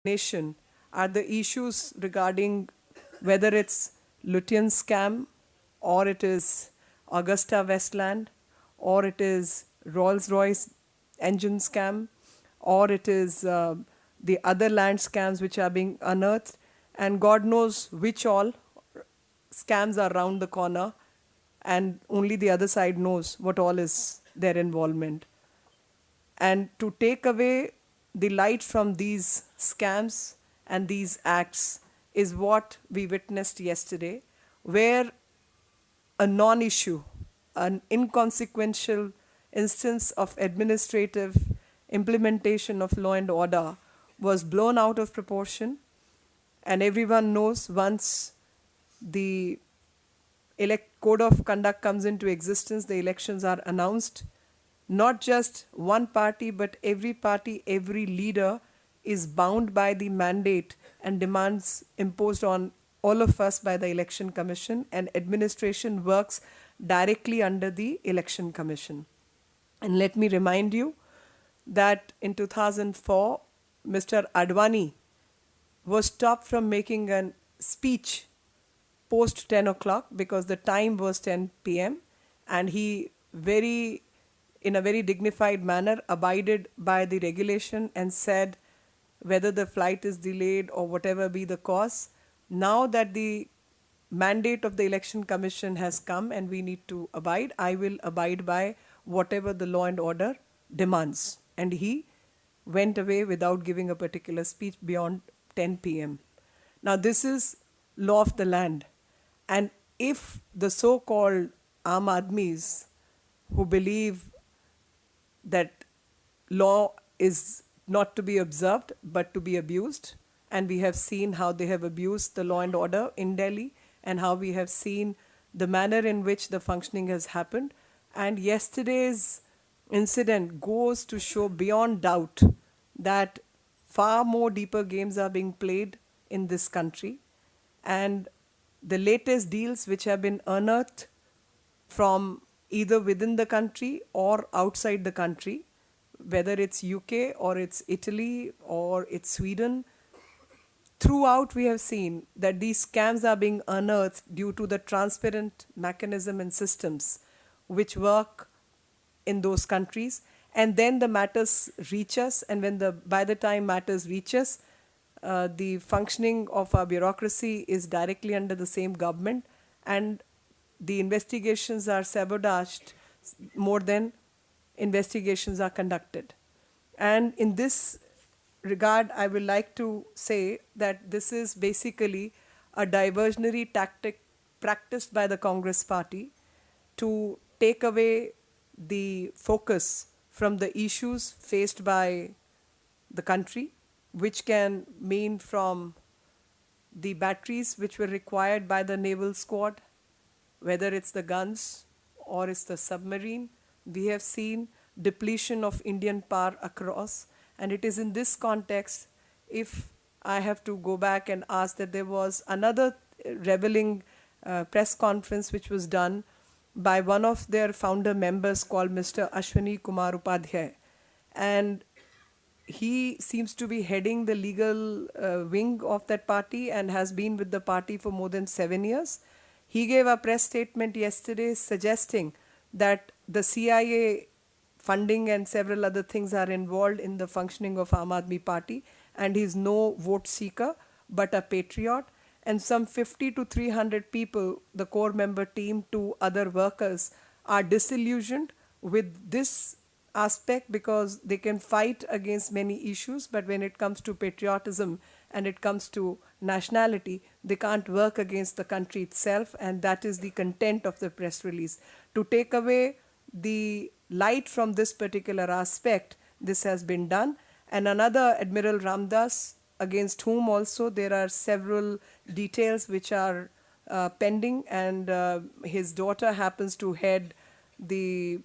nation are the issues regarding whether it's Lutyens scam, or it is Augusta Westland, or it is Rolls-Royce engine scam, or it is the other land scams which are being unearthed, and God knows which all scams are round the corner, and only the other side knows what all is their involvement. And to take away the light from these scams and these acts is what we witnessed yesterday, where a non-issue, an inconsequential instance of administrative implementation of law and order was blown out of proportion. And everyone knows, once the code of conduct comes into existence, the elections are announced. Not just one party, but every party, every leader is bound by the mandate and demands imposed on all of us by the Election Commission, and administration works directly under the Election Commission. And let me remind you that in 2004, Mr. Advani was stopped from making a speech post 10 o'clock because the time was 10 p.m. and he in a very dignified manner abided by the regulation and said whether the flight is delayed or whatever be the cause. Now that the mandate of the Election Commission has come and we need to abide, I will abide by whatever the law and order demands. And he went away without giving a particular speech beyond 10 p.m. Now this is law of the land. And if the so-called Aam Aadmis who believe that law is not to be observed but to be abused, and we have seen how they have abused the law and order in Delhi, and how we have seen the manner in which the functioning has happened. And yesterday's incident goes to show beyond doubt that far more deeper games are being played in this country. And the latest deals which have been unearthed from either within the country or outside the country, whether it's UK or it's Italy or it's Sweden, throughout we have seen that these scams are being unearthed due to the transparent mechanism and systems which work in those countries. And then the matters reach us, and by the time matters reach us, the functioning of our bureaucracy is directly under the same government, and the investigations are sabotaged more than investigations are conducted. And in this regard, I would like to say that this is basically a diversionary tactic practiced by the Congress party to take away the focus from the issues faced by the country, which can mean from the batteries which were required by the naval squad, whether it's the guns or it's the submarine. We have seen depletion of Indian power across, and it is in this context, if I have to go back and ask, that there was another revealing press conference which was done by one of their founder members called Mr. Ashwani Kumar Upadhyay, and he seems to be heading the legal wing of that party and has been with the party for more than 7 years. He gave a press statement yesterday suggesting that the CIA funding and several other things are involved in the functioning of Aam Aadmi Party, and he's no vote seeker but a patriot. And some 50 to 300 people, the core member team to other workers, are disillusioned with this aspect because they can fight against many issues, but when it comes to patriotism and it comes to nationality, they can't work against the country itself, and that is the content of the press release. To take away the light from this particular aspect, this has been done. And another, Admiral Ramdas, against whom also there are several details which are pending, and his daughter happens to head the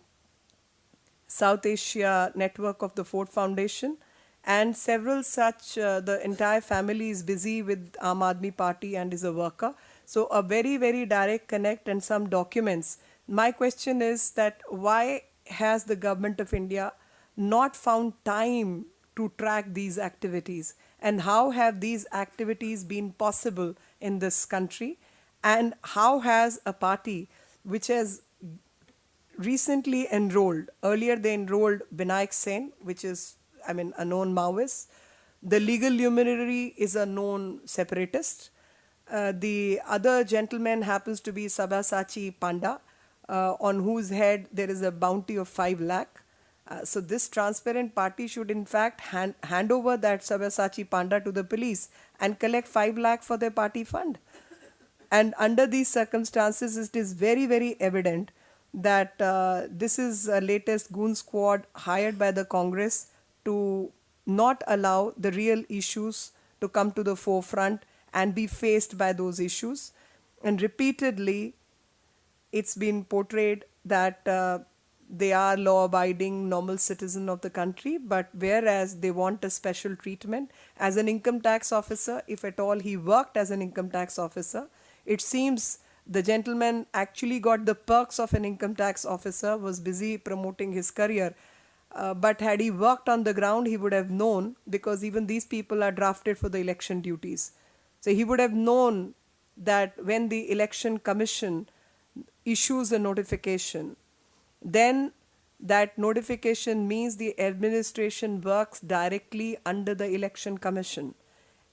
South Asia network of the Ford Foundation, and several such, the entire family is busy with Aam Aadmi Party and is a worker. So a very, very direct connect and some documents. My question is that why has the government of India not found time to track these activities? and how have these activities been possible in this country, and how has a party which has recently enrolled, earlier they enrolled Binayak Sen, which is, I mean, a known Maoist. The legal luminary is a known separatist. The other gentleman happens to be Sabyasachi Panda, on whose head there is a bounty of 5 lakh. So this transparent party should in fact hand over that Sabyasachi Panda to the police and collect 5 lakh for their party fund. And under these circumstances, it is very, very evident that this is a latest goon squad hired by the Congress to not allow the real issues to come to the forefront and be faced by those issues. And repeatedly, it's been portrayed that they are law-abiding, normal citizen of the country, but whereas they want a special treatment as an income tax officer, if at all he worked as an income tax officer, it seems the gentleman actually got the perks of an income tax officer, was busy promoting his career. But had he worked on the ground, he would have known, because even these people are drafted for the election duties. So he would have known that when the Election Commission issues a notification, then that notification means the administration works directly under the Election Commission.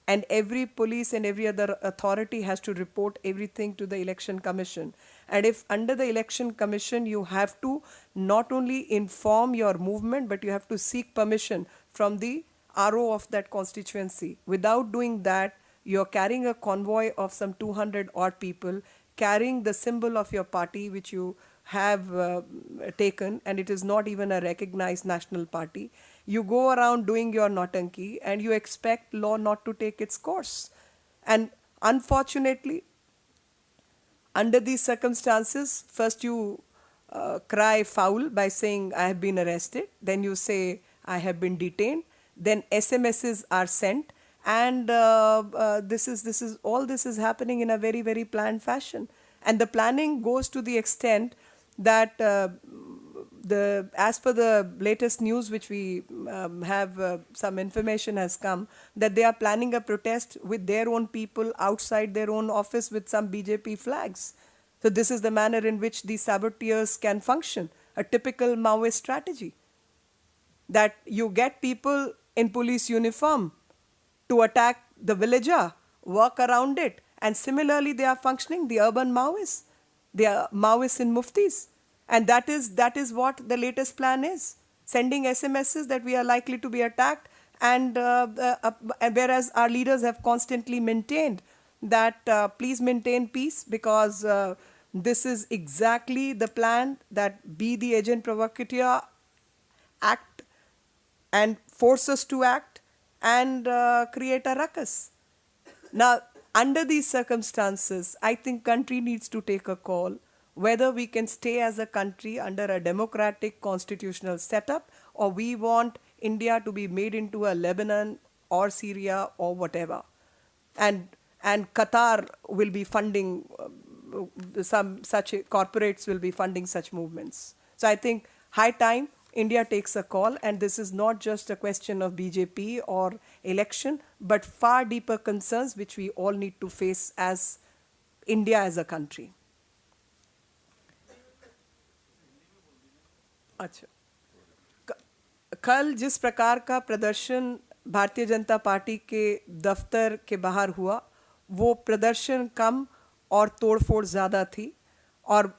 And every police and every other authority has to report everything to the Election Commission. And if under the Election Commission you have to not only inform your movement, but you have to seek permission from the RO of that constituency. Without doing that, you're carrying a convoy of some 200 odd people, carrying the symbol of your party which you have taken, and it is not even a recognized national party. You go around doing your nautanki and you expect law not to take its course. And unfortunately, under these circumstances, first you cry foul by saying, I have been arrested. Then you say, I have been detained. Then SMSs are sent. And all this is happening in a very, very planned fashion. And the planning goes to the extent that as per the latest news which we have, some information has come that they are planning a protest with their own people outside their own office with some BJP flags. So this is the manner in which these saboteurs can function, a typical Maoist strategy. That you get people in police uniform to attack the villager, work around it, and similarly they are functioning, the urban Maoists. They are Maoists in muftis. And that is what the latest plan is, sending SMSs that we are likely to be attacked, and whereas our leaders have constantly maintained that please maintain peace, because this is exactly the plan, that be the agent provocateur, act and force us to act and create a ruckus. Now, under these circumstances, I think country needs to take a call whether we can stay as a country under a democratic constitutional setup, or we want India to be made into a Lebanon or Syria or whatever. And Qatar will be funding, some such corporates will be funding such movements. So I think high time India takes a call, and this is not just a question of BJP or election, but far deeper concerns which we all need to face as India as a country. अच्छा, कल जिस प्रकार का प्रदर्शन Bharatiya Janata party के दफ्तर के बाहर हुआ, वो प्रदर्शन कम और तोड़फोड़ ज़्यादा थी। और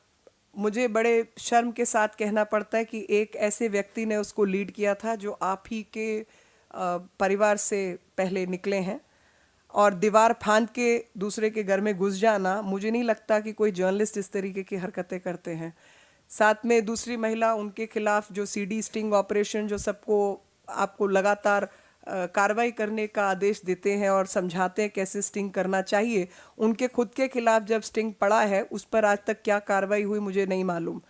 मुझे बड़े शर्म के साथ कहना पड़ता है कि एक ऐसे व्यक्ति ने उसको लीड किया था जो आप ही के परिवार से पहले निकले हैं, और दीवार फांद के दूसरे के घर में घुस जाना, मुझे नहीं लगता कि कोई जर्नलिस्ट इस तरीके की हरकतें करते हैं। साथ में दूसरी महिला, उनके खिलाफ जो सीडी स्टिंग ऑपरेशन, जो सबको आपको लगातार कार्रवाई करने का आदेश देते हैं और समझाते हैं कैसे स्टिंग करना चाहिए, उनके खुद के खिलाफ जब स्टिंग पड़ा है, उस पर आज तक क्या कार्रवाई हुई मुझे नहीं मालूम।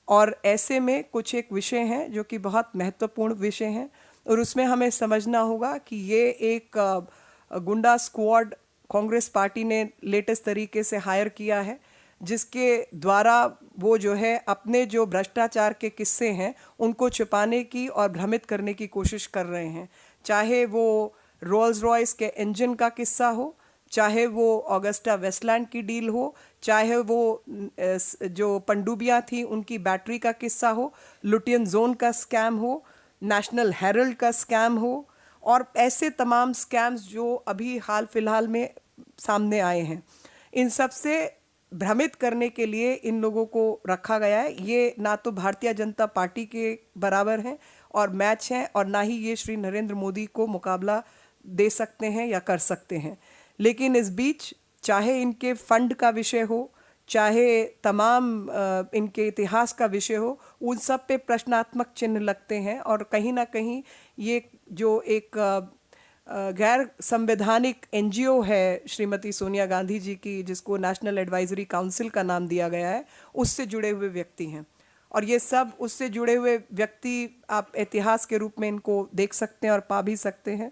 और ऐसे में कुछ एक विषय हैं जो कि बहुत महत्वपूर्ण विषय हैं, और उसमें हमें समझना होगा कि ये एक गुंडा स्क्वाड कांग्रेस पार्टी ने लेटेस्ट तरीके से हायर किया है, जिसके द्वारा वो जो है अपने जो भ्रष्टाचार के किस्से हैं उनको छिपाने की और भ्रमित करने की कोशिश कर रहे हैं। चाहे वो रोल्स रॉयस के इंजन का किस्सा हो, चाहे वो ऑगस्टा वेस्टलैंड की डील हो, चाहे वो जो पनडुब्बियाँ थी उनकी बैटरी का किस्सा हो, लुटियन जोन का स्कैम हो, नेशनल हेरल्ड का स्कैम हो, और ऐसे तमाम स्कैम्स जो अभी हाल फिलहाल में सामने आए हैं, इन सब से भ्रमित करने के लिए इन लोगों को रखा गया है। ये ना तो भारतीय जनता पार्टी के बराबर हैं और मैच हैं, और ना ही ये श्री नरेंद्र मोदी को मुकाबला दे सकते हैं या कर सकते हैं। लेकिन इस बीच चाहे इनके फंड का विषय हो, चाहे तमाम इनके इतिहास का विषय हो, उन सब पे प्रश्नात्मक चिन्ह लगते हैं। और कहीं ना कहीं ये जो एक गैर संवैधानिक एनजीओ है श्रीमती सोनिया गांधी जी की, जिसको नेशनल एडवाइजरी काउंसिल का नाम दिया गया है, उससे जुड़े हुए व्यक्ति हैं। और ये सब उससे जुड़े हुए व्यक्ति आप इतिहास के रूप में इनको देख सकते हैं और पा भी सकते हैं।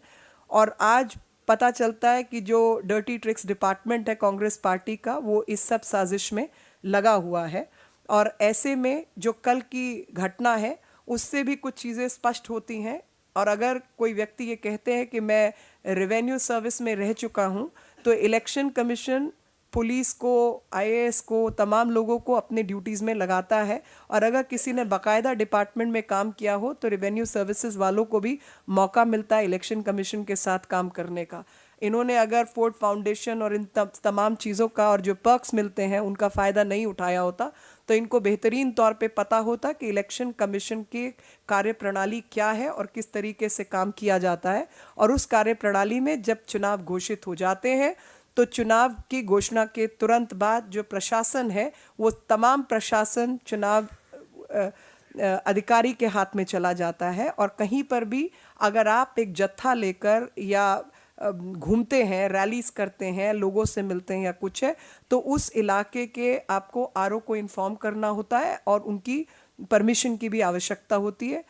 और आज पता चलता है कि जो डर्टी ट्रिक्स डिपार्टमेंट है कांग्रेस पार्टी का, वो इस सब साजिश में लगा हुआ है। और ऐसे में जो कल की घटना है उससे भी कुछ चीज़ें स्पष्ट होती हैं। और अगर कोई व्यक्ति ये कहते हैं कि मैं रेवेन्यू सर्विस में रह चुका हूँ, तो इलेक्शन कमीशन पुलिस को, आईएएस को, तमाम लोगों को अपने ड्यूटीज़ में लगाता है। और अगर किसी ने बाकायदा डिपार्टमेंट में काम किया हो तो रेवेन्यू सर्विसेज वालों को भी मौका मिलता है इलेक्शन कमीशन के साथ काम करने का। इन्होंने अगर फोर्ड फाउंडेशन और इन तमाम चीज़ों का और जो पर्क्स मिलते हैं उनका फ़ायदा नहीं उठाया होता, तो इनको बेहतरीन तौर पे पता होता कि इलेक्शन कमीशन की कार्यप्रणाली क्या है और किस तरीके से काम किया जाता है। और उस कार्यप्रणाली में जब चुनाव घोषित हो जाते हैं तो चुनाव की घोषणा के तुरंत बाद जो प्रशासन है वो तमाम प्रशासन चुनाव अधिकारी के हाथ में चला जाता है। और कहीं पर भी अगर आप एक जत्था लेकर या घूमते हैं, रैलीज करते हैं, लोगों से मिलते हैं या कुछ है, तो उस इलाके के आपको आरओ को इन्फॉर्म करना होता है और उनकी परमिशन की भी आवश्यकता होती है।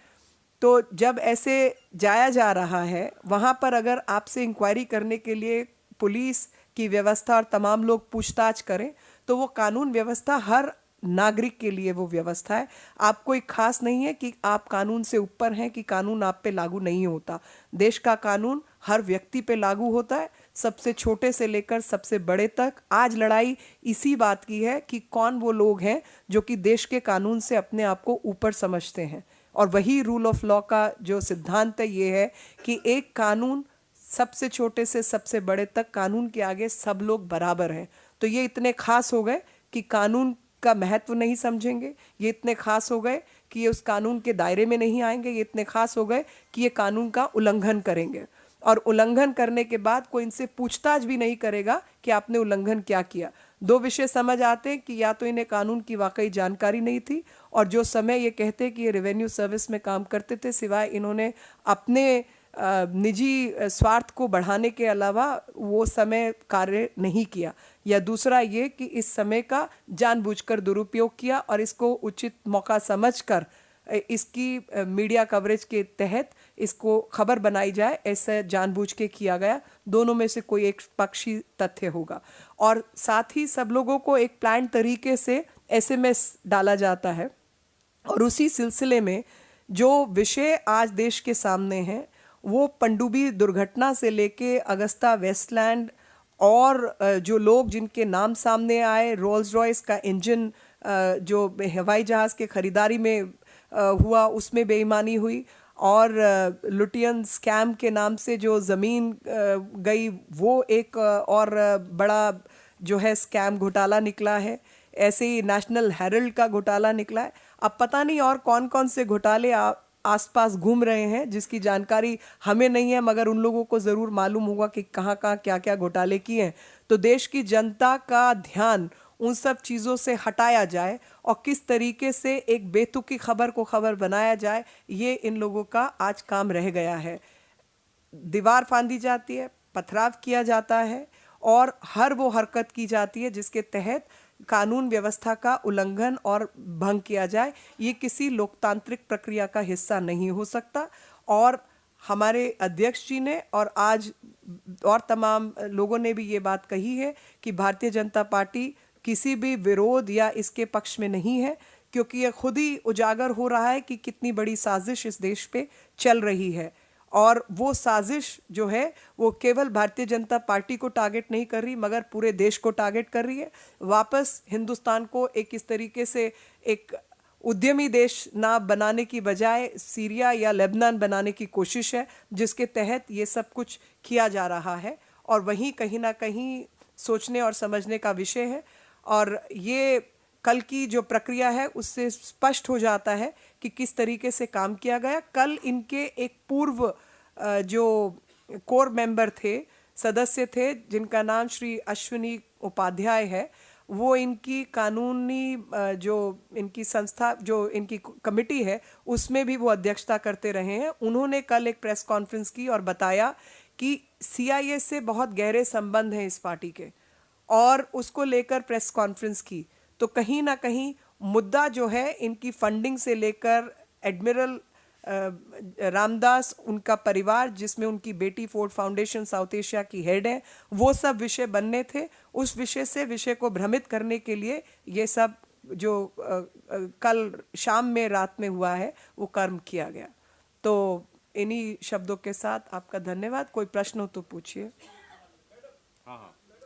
तो जब ऐसे जाया जा रहा है, वहाँ पर अगर आपसे इंक्वायरी करने के लिए पुलिस की व्यवस्था और तमाम लोग पूछताछ करें, तो वो कानून व्यवस्था हर नागरिक के लिए वो व्यवस्था है। आप कोई खास नहीं है कि आप कानून से ऊपर हैं कि कानून आप पे लागू नहीं होता। देश का कानून हर व्यक्ति पे लागू होता है, सबसे छोटे से लेकर सबसे बड़े तक। आज लड़ाई इसी बात की है कि कौन वो लोग हैं जो कि देश के कानून से अपने आप को ऊपर समझते हैं। और वही रूल ऑफ लॉ का जो सिद्धांत है ये है कि एक कानून, सबसे छोटे से सबसे बड़े तक कानून के आगे सब लोग बराबर हैं। तो ये इतने खास हो गए कि कानून का महत्व नहीं समझेंगे, ये इतने खास हो गए कि ये उस कानून के दायरे में नहीं आएंगे, ये इतने खास हो गए कि ये कानून का उल्लंघन करेंगे। और उल्लंघन करने के बाद कोई इनसे पूछताछ भी नहीं करेगा कि आपने उल्लंघन क्या किया। दो विषय समझ आते हैं कि या तो इन्हें कानून की वाकई जानकारी नहीं थी, और जो समय ये कहते हैं कि ये रेवेन्यू सर्विस में काम करते थे, सिवाय इन्होंने अपने निजी स्वार्थ को बढ़ाने के अलावा वो समय कार्य नहीं किया। या दूसरा ये कि इस समय का जानबूझकर दुरुपयोग किया और इसको उचित मौका समझकर इसकी मीडिया कवरेज के तहत इसको खबर बनाई जाए, ऐसे जानबूझ के किया गया। दोनों में से कोई एक पक्षी तथ्य होगा। और साथ ही सब लोगों को एक प्लान तरीके से एसएमएस डाला जाता है। और उसी सिलसिले में जो विषय आज देश के सामने हैं वो पनडुब्बी दुर्घटना से लेके अगस्ता वेस्टलैंड और जो लोग जिनके नाम सामने आए, रोल्स रॉयस का इंजन जो हवाई जहाज़ के खरीदारी में हुआ उसमें बेईमानी हुई, और लुटियन स्कैम के नाम से जो ज़मीन गई वो एक और बड़ा जो है स्कैम घोटाला निकला है। ऐसे ही नेशनल हेरल्ड का घोटाला निकला है। अब पता नहीं और कौन कौन से घोटाले आसपास घूम रहे हैं जिसकी जानकारी हमें नहीं है, मगर उन लोगों को ज़रूर मालूम होगा कि कहाँ कहाँ क्या क्या घोटाले किए हैं। तो देश की जनता का ध्यान उन सब चीज़ों से हटाया जाए और किस तरीके से एक बेतुकी खबर को खबर बनाया जाए, ये इन लोगों का आज काम रह गया है। दीवार फांदी जाती है, पथराव किया जाता है और हर वो हरकत की जाती है जिसके तहत कानून व्यवस्था का उल्लंघन और भंग किया जाए। ये किसी लोकतांत्रिक प्रक्रिया का हिस्सा नहीं हो सकता। और हमारे अध्यक्ष जी ने और आज और तमाम लोगों ने भी ये बात कही है कि भारतीय जनता पार्टी किसी भी विरोध या इसके पक्ष में नहीं है, क्योंकि ये खुद ही उजागर हो रहा है कि कितनी बड़ी साजिश इस देश पे चल रही है। और वो साजिश जो है वो केवल भारतीय जनता पार्टी को टारगेट नहीं कर रही मगर पूरे देश को टारगेट कर रही है। वापस हिंदुस्तान को एक इस तरीके से एक उद्यमी देश ना बनाने की बजाय सीरिया या लेबनान बनाने की कोशिश है, जिसके तहत ये सब कुछ किया जा रहा है। और वहीं कहीं ना कहीं सोचने और समझने का विषय है। और ये कल की जो प्रक्रिया है उससे स्पष्ट हो जाता है कि किस तरीके से काम किया गया। कल इनके एक पूर्व जो कोर मेंबर थे, सदस्य थे, जिनका नाम श्री अश्विनी उपाध्याय है, वो इनकी कानूनी जो इनकी संस्था जो इनकी कमेटी है उसमें भी वो अध्यक्षता करते रहे हैं। उन्होंने कल एक प्रेस कॉन्फ्रेंस की और बताया कि सीआईए से बहुत गहरे संबंध हैं इस पार्टी के, और उसको लेकर प्रेस कॉन्फ्रेंस की। तो कहीं ना कहीं मुद्दा जो है इनकी फंडिंग से लेकर एडमिरल रामदास, उनका परिवार जिसमें उनकी बेटी फोर्ड फाउंडेशन साउथ एशिया की हेड है, वो सब विषय बनने थे। उस विषय को भ्रमित करने के लिए ये सब जो कल शाम में रात में हुआ है वो कर्म किया गया। तो इन्हीं शब्दों के साथ आपका धन्यवाद। कोई प्रश्न हो तो पूछिए।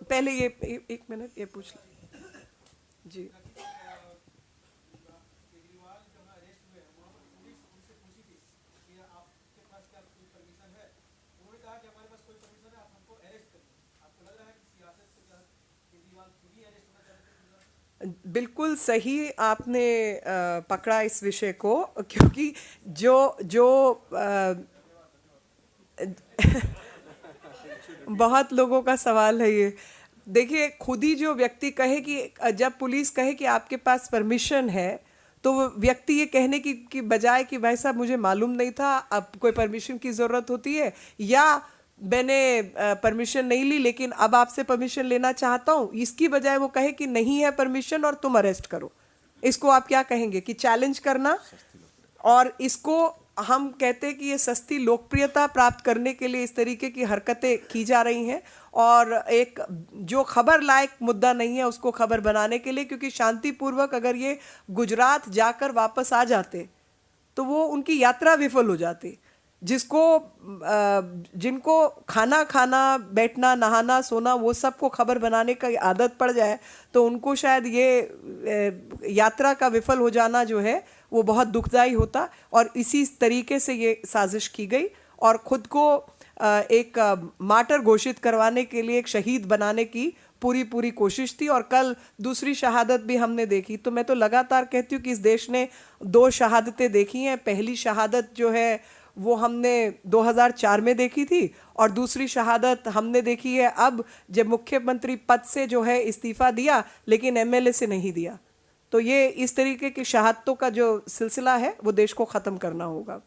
पहले ये एक मिनट ये पूछ जी। बिल्कुल सही आपने पकड़ा इस विषय को, क्योंकि जो जो बहुत लोगों का सवाल है ये। देखिए, खुद ही जो व्यक्ति कहे कि जब पुलिस कहे कि आपके पास परमिशन है, तो वो व्यक्ति ये कहने की बजाय कि भाई साहब मुझे मालूम नहीं था अब कोई परमिशन की ज़रूरत होती है, या मैंने परमिशन नहीं ली लेकिन अब आपसे परमिशन लेना चाहता हूँ, इसकी बजाय वो कहे कि नहीं है परमिशन और तुम अरेस्ट करो। इसको आप क्या कहेंगे कि चैलेंज करना? और इसको हम कहते हैं कि ये सस्ती लोकप्रियता प्राप्त करने के लिए इस तरीके की हरकतें की जा रही हैं, और एक जो खबर लायक मुद्दा नहीं है उसको खबर बनाने के लिए। क्योंकि शांतिपूर्वक अगर ये गुजरात जाकर वापस आ जाते तो वो उनकी यात्रा विफल हो जाती। जिनको खाना खाना, बैठना, नहाना, सोना, वो सबको खबर बनाने का आदत पड़ जाए तो उनको शायद ये यात्रा का विफल हो जाना जो है वो बहुत दुखदाई होता। और इसी तरीके से ये साजिश की गई और खुद को एक मार्टर घोषित करवाने के लिए, एक शहीद बनाने की पूरी कोशिश थी। और कल दूसरी शहादत भी हमने देखी। तो मैं तो लगातार कहती हूँ कि इस देश ने 2 शहादतें देखी हैं। पहली शहादत जो है वो हमने 2004 में देखी थी, और दूसरी शहादत हमने देखी है अब जब मुख्यमंत्री पद से जो है इस्तीफा दिया लेकिन एमएलए से नहीं दिया। तो ये इस तरीके की शहादतों का जो सिलसिला है वो देश को ख़त्म करना होगा।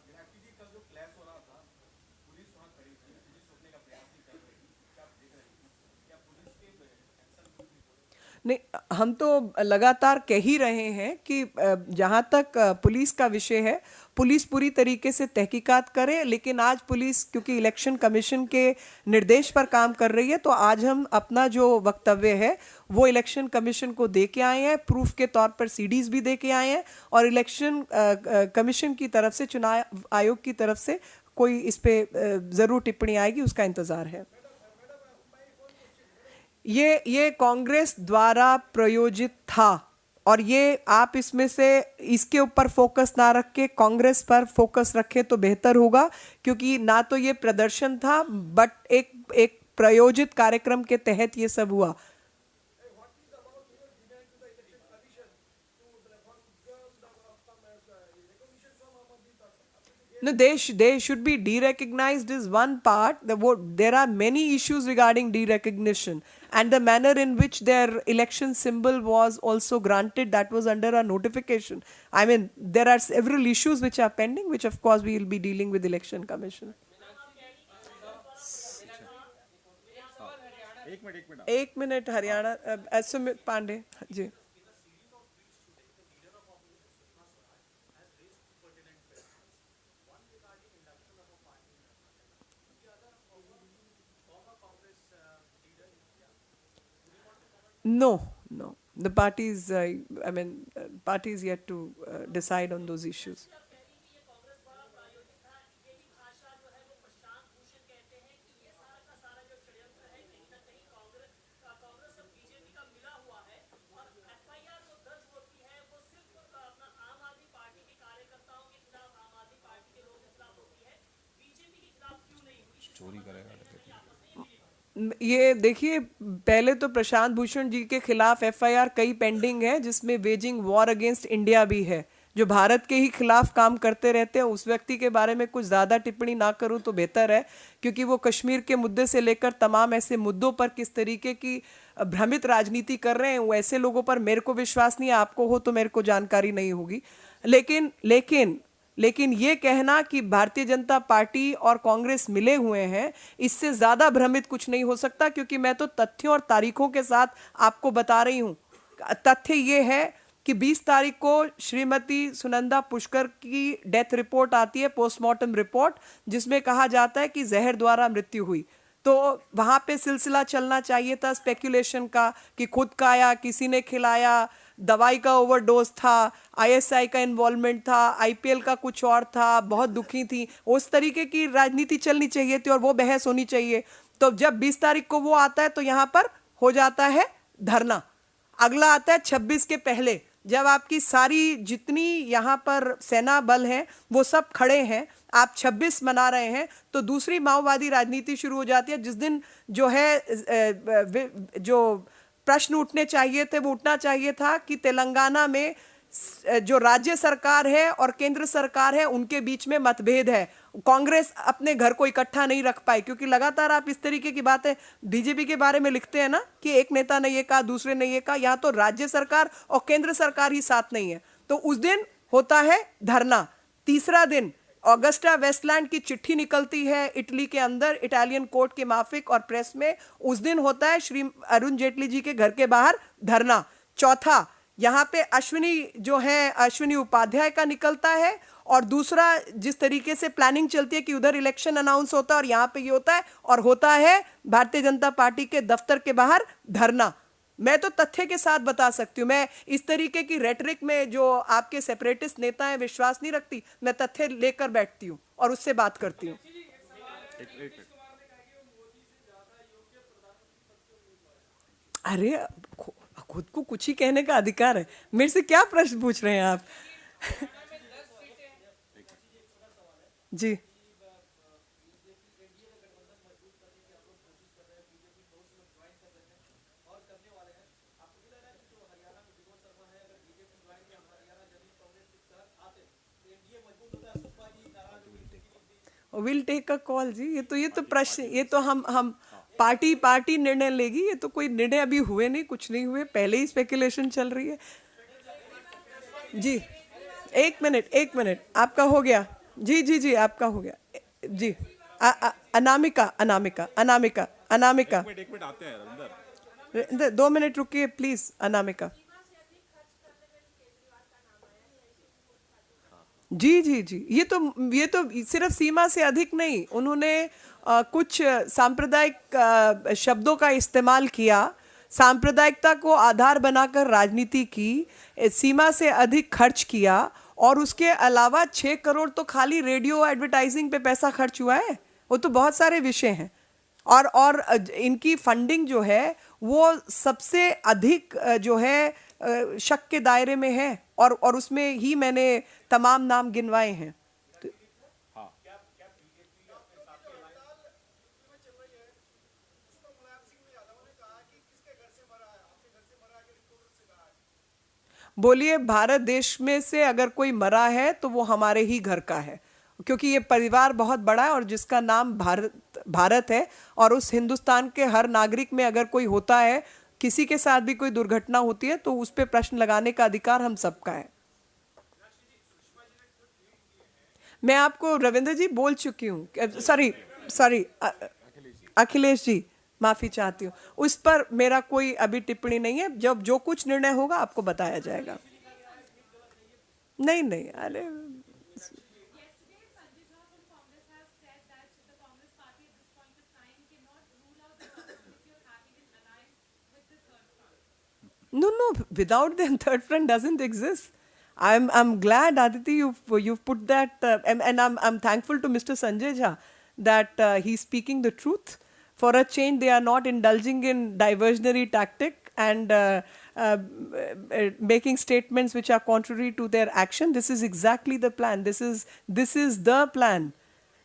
नहीं, हम तो लगातार कह ही रहे हैं कि जहाँ तक पुलिस का विषय है, पुलिस पूरी तरीके से तहकीकात करे। लेकिन आज पुलिस क्योंकि इलेक्शन कमीशन के निर्देश पर काम कर रही है, तो आज हम अपना जो वक्तव्य है वो इलेक्शन कमीशन को दे के आए हैं, प्रूफ के तौर पर सीडीज भी दे के आए हैं। और इलेक्शन कमीशन की तरफ से, चुनाव आयोग की तरफ से कोई इस पे ज़रूर टिप्पणी आएगी, उसका इंतज़ार है। ये कांग्रेस द्वारा प्रयोजित था, और ये आप इसमें से इसके ऊपर फोकस ना रख के कांग्रेस पर फोकस रखें तो बेहतर होगा। क्योंकि ना तो ये प्रदर्शन था, बट एक प्रयोजित कार्यक्रम के तहत ये सब हुआ। No, they should be derecognized is one part. There are many issues regarding derecognition, and the manner in which their election symbol was also granted, that was under a notification. I mean, there are several issues which are pending, which of course we will be dealing with election commission. एक minute Haryana Sumit Pandey ji. No, no. The parties, parties yet to decide on those issues. चोरी करेगा। ये देखिए, पहले तो प्रशांत भूषण जी के खिलाफ FIR कई पेंडिंग है, जिसमें वेजिंग वॉर अगेंस्ट इंडिया भी है, जो भारत के ही खिलाफ काम करते रहते हैं। उस व्यक्ति के बारे में कुछ ज़्यादा टिप्पणी ना करूं तो बेहतर है, क्योंकि वो कश्मीर के मुद्दे से लेकर तमाम ऐसे मुद्दों पर किस तरीके की भ्रमित राजनीति कर रहे हैं, वो ऐसे लोगों पर मेरे को विश्वास नहीं है। आपको हो तो मेरे को जानकारी नहीं होगी। लेकिन लेकिन लेकिन ये कहना कि भारतीय जनता पार्टी और कांग्रेस मिले हुए हैं, इससे ज्यादा भ्रमित कुछ नहीं हो सकता, क्योंकि मैं तो तथ्यों और तारीखों के साथ आपको बता रही हूं। तथ्य ये है कि 20 तारीख को श्रीमती सुनंदा पुष्कर की डेथ रिपोर्ट आती है, पोस्टमार्टम रिपोर्ट, जिसमें कहा जाता है कि जहर द्वारा मृत्यु हुई। तो वहां पे सिलसिला चलना चाहिए था स्पेक्यूलेशन का, कि खुद खाया, किसी ने खिलाया, दवाई का ओवरडोज था, आईएसआई का इन्वॉल्वमेंट था, आईपीएल का कुछ और था, बहुत दुखी थी। उस तरीके की राजनीति चलनी चाहिए थी और वो बहस होनी चाहिए। तो जब 20 तारीख को वो आता है तो यहाँ पर हो जाता है धरना। अगला आता है 26 के पहले, जब आपकी सारी जितनी यहाँ पर सेना बल है वो सब खड़े हैं, आप 26 मना रहे हैं, तो दूसरी माओवादी राजनीति शुरू हो जाती है। जिस दिन जो है जो प्रश्न उठने चाहिए थे, वो उठना चाहिए था कि तेलंगाना में जो राज्य सरकार है और केंद्र सरकार है उनके बीच में मतभेद है। कांग्रेस अपने घर को इकट्ठा नहीं रख पाई, क्योंकि लगातार आप इस तरीके की बातें बीजेपी के बारे में लिखते हैं ना, कि एक नेता ने ये कहा, दूसरे ने ये कहा। यहाँ तो राज्य सरकार और केंद्र सरकार ही साथ नहीं है। तो उस दिन होता है धरना। तीसरा दिन ऑगस्टा वेस्टलैंड की चिट्ठी निकलती है इटली के अंदर, इटालियन कोर्ट के माफिक और प्रेस में। उस दिन होता है श्री अरुण जेटली जी के घर के बाहर धरना। चौथा, यहाँ पे अश्विनी जो है, अश्विनी उपाध्याय का निकलता है। और दूसरा, जिस तरीके से प्लानिंग चलती है कि उधर इलेक्शन अनाउंस होता है और यहाँ पे ये होता है, और होता है भारतीय जनता पार्टी के दफ्तर के बाहर धरना। मैं तो तथ्य के साथ बता सकती हूँ। मैं इस तरीके की रेटरिक में जो आपके सेपरेटिस्ट नेता हैं विश्वास नहीं रखती। मैं तथ्य लेकर बैठती हूँ और उससे बात करती हूँ। अरे खुद को कुछ ही कहने का अधिकार है। मेरे से क्या प्रश्न पूछ रहे हैं आप? जी, विल टेक अ कॉल जी। ये तो प्रश्न, ये तो हम पार्टी निर्णय लेगी। ये तो कोई निर्णय अभी हुए नहीं, कुछ नहीं हुए, पहले ही स्पेकुलेशन चल रही है। जी, एक मिनट, आपका हो गया। जी जी जी, आपका हो गया। जी, अनामिका अनामिका अनामिका अनामिका, एक मिनट आते हैं अंदर। 2 मिनट रुकिए प्लीज। अनामिका जी जी जी, ये तो सिर्फ सीमा से अधिक नहीं, उन्होंने कुछ सांप्रदायिक शब्दों का इस्तेमाल किया, सांप्रदायिकता को आधार बनाकर राजनीति की, सीमा से अधिक खर्च किया। और उसके अलावा 6 करोड़ तो खाली रेडियो एडवर्टाइजिंग पे पैसा खर्च हुआ है। वो तो बहुत सारे विषय हैं। और इनकी फंडिंग जो है वो सबसे अधिक जो है शक के दायरे में है। और उसमें ही मैंने तमाम नाम गिनवाए हैं। बोलिए, भारत देश में से अगर कोई मरा है तो वो हमारे ही घर का है, क्योंकि ये परिवार बहुत बड़ा है और जिसका नाम भारत है। और उस हिंदुस्तान के हर नागरिक में अगर कोई होता है, किसी के साथ भी कोई दुर्घटना होती है, तो उस पर प्रश्न लगाने का अधिकार हम सबका है। मैं आपको रविंद्र जी बोल चुकी हूँ। सॉरी सॉरी, अखिलेश जी, माफी चाहती हूँ। उस पर मेरा कोई अभी टिप्पणी नहीं है। जब जो कुछ निर्णय होगा आपको बताया जाएगा। नहीं नहीं, अरे no, without them third front doesn't exist. I'm glad, Aditi, you've put that, and I'm thankful to Mr. Sanjay Jha that he's speaking the truth. For a change, they are not indulging in diversionary tactic and making statements which are contrary to their action. This is exactly the plan. This is the plan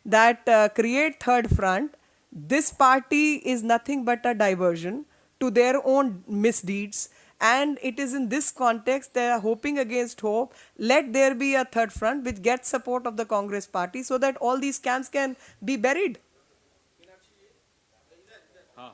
that create third front This party is nothing but a diversion to their own misdeeds. And it is in this context they are hoping against hope. Let there be a third front which gets support of the Congress party so that all these scams can be buried. हाँ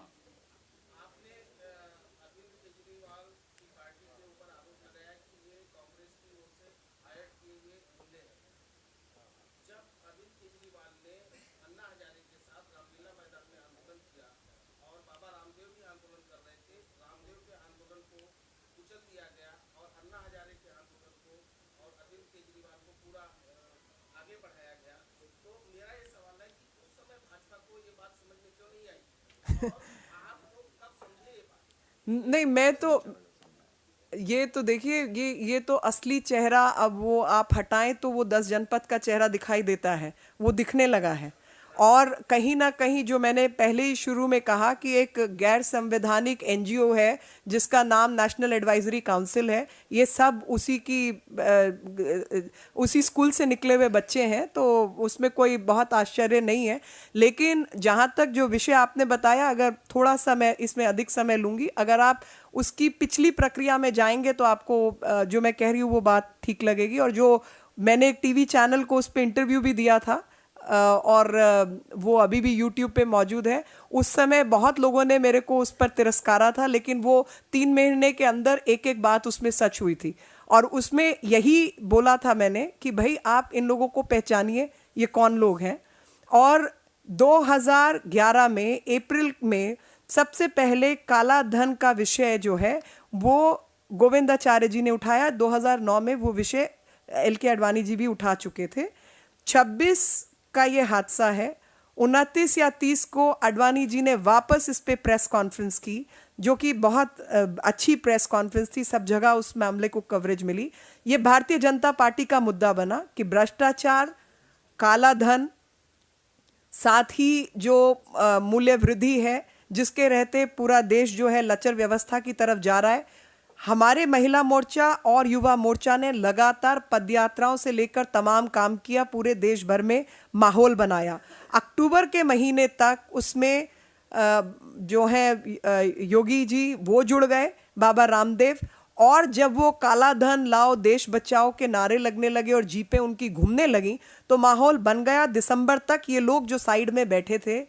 नहीं, मैं तो ये तो देखिए, ये तो असली चेहरा अब वो आप हटाएं तो वो 10 जनपद का चेहरा दिखाई देता है, वो दिखने लगा है। और कहीं ना कहीं जो मैंने पहले ही शुरू में कहा कि एक गैर संवैधानिक एनजीओ है जिसका नाम नेशनल एडवाइजरी काउंसिल है, ये सब उसी स्कूल से निकले हुए बच्चे हैं, तो उसमें कोई बहुत आश्चर्य नहीं है। लेकिन जहाँ तक जो विषय आपने बताया, अगर थोड़ा सा मैं इसमें अधिक समय लूँगी, अगर आप उसकी पिछली प्रक्रिया में जाएंगे तो आपको जो मैं कह रही हूँ वो बात ठीक लगेगी। और जो मैंने एक टीवी चैनल को उस पर इंटरव्यू भी दिया था और वो अभी भी यूट्यूब पे मौजूद है। उस समय बहुत लोगों ने मेरे को उस पर तिरस्कारा था, लेकिन वो 3 महीने के अंदर एक एक बात उसमें सच हुई थी। और उसमें यही बोला था मैंने कि भाई आप इन लोगों को पहचानिए, ये कौन लोग हैं। और 2011 में अप्रैल में सबसे पहले काला धन का विषय जो है वो गोविंदाचार्य जी ने उठाया। 2009 में वो विषय LK आडवाणी जी भी उठा चुके थे। 26 का ये हादसा है। 29 या 30 को आडवाणी जी ने वापस इस पे प्रेस कॉन्फ्रेंस की, जो कि बहुत अच्छी प्रेस कॉन्फ्रेंस थी, सब जगह उस मामले को कवरेज मिली। ये भारतीय जनता पार्टी का मुद्दा बना कि भ्रष्टाचार, काला धन, साथ ही जो मूल्य वृद्धि है जिसके रहते पूरा देश जो है लचर व्यवस्था की तरफ जा रहा है। हमारे महिला मोर्चा और युवा मोर्चा ने लगातार पदयात्राओं से लेकर तमाम काम किया, पूरे देश भर में माहौल बनाया। अक्टूबर के महीने तक उसमें जो है योगी जी वो जुड़ गए, बाबा रामदेव, और जब वो काला धन लाओ देश बचाओ के नारे लगने लगे और जीपें उनकी घूमने लगी तो माहौल बन गया। दिसंबर तक ये लोग जो साइड में बैठे थे,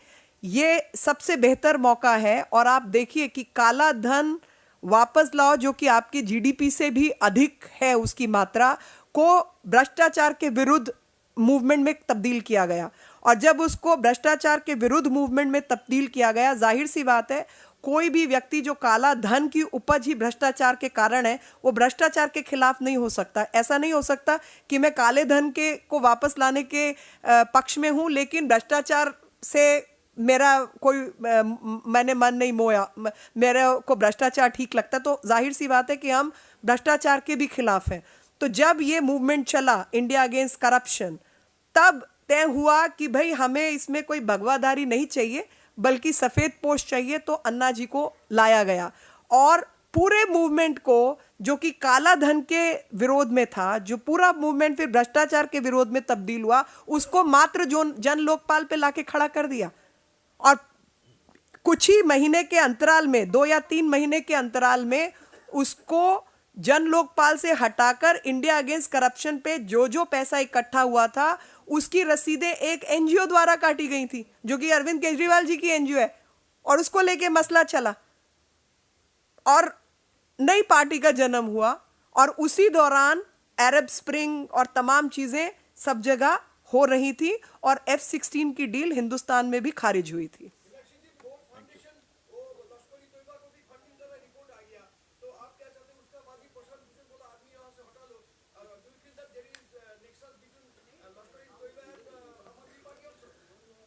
ये सबसे बेहतर मौका है। और आप देखिए कि काला धन वापस लाओ, जो कि आपकी जीडीपी से भी अधिक है उसकी मात्रा, को भ्रष्टाचार के विरुद्ध मूवमेंट में तब्दील किया गया। और जब उसको भ्रष्टाचार के विरुद्ध मूवमेंट में तब्दील किया गया, जाहिर सी बात है कोई भी व्यक्ति जो काला धन की उपज ही भ्रष्टाचार के कारण है, वो भ्रष्टाचार के खिलाफ नहीं हो सकता। ऐसा नहीं हो सकता कि मैं काले धन के को वापस लाने के पक्ष में हूं, लेकिन भ्रष्टाचार से मेरा कोई मैंने मन नहीं मोया, मेरे को भ्रष्टाचार ठीक लगता। तो जाहिर सी बात है कि हम भ्रष्टाचार के भी खिलाफ हैं। तो जब ये मूवमेंट चला इंडिया अगेंस्ट करप्शन, तब तय हुआ कि भाई हमें इसमें कोई भगवाधारी नहीं चाहिए, बल्कि सफेद पोश चाहिए। तो अन्ना जी को लाया गया और पूरे मूवमेंट को, जो कि काला धन के विरोध में था, जो पूरा मूवमेंट फिर भ्रष्टाचार के विरोध में तब्दील हुआ, उसको मात्र जन लोकपाल पे लाके खड़ा कर दिया। और कुछ ही महीने के अंतराल में, 2 या 3 महीने के अंतराल में, उसको जन लोकपाल से हटाकर इंडिया अगेंस्ट करप्शन पे जो जो पैसा इकट्ठा हुआ था उसकी रसीदें एक एनजीओ द्वारा काटी गई थी, जो कि अरविंद केजरीवाल जी की एनजीओ है। और उसको लेके मसला चला और नई पार्टी का जन्म हुआ। और उसी दौरान अरब स्प्रिंग और तमाम चीजें सब जगह हो रही थी और F-16 की डील हिंदुस्तान में भी खारिज हुई थी।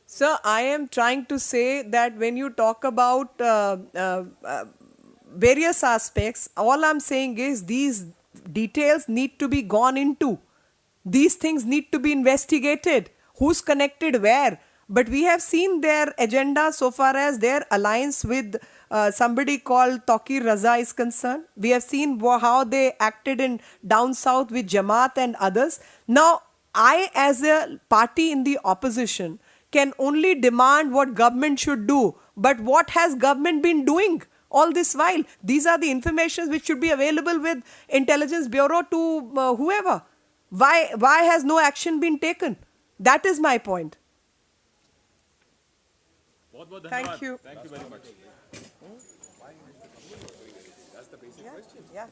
Sir, I am trying to say that when you talk about various aspects, all I'm saying is these details need to be gone into. These things need to be investigated. Who's connected where? But we have seen their agenda so far as their alliance with somebody called Taqir Raza is concerned. We have seen how they acted in down south with Jamaat and others. Now, I as a party in the opposition can only demand what government should do. But what has government been doing all this while? These are the information which should be available with Intelligence Bureau to whoever. Why has no action been taken? That is my point. बहुत बहुत Thank धन्यवाद you. Thank you very much Yeah.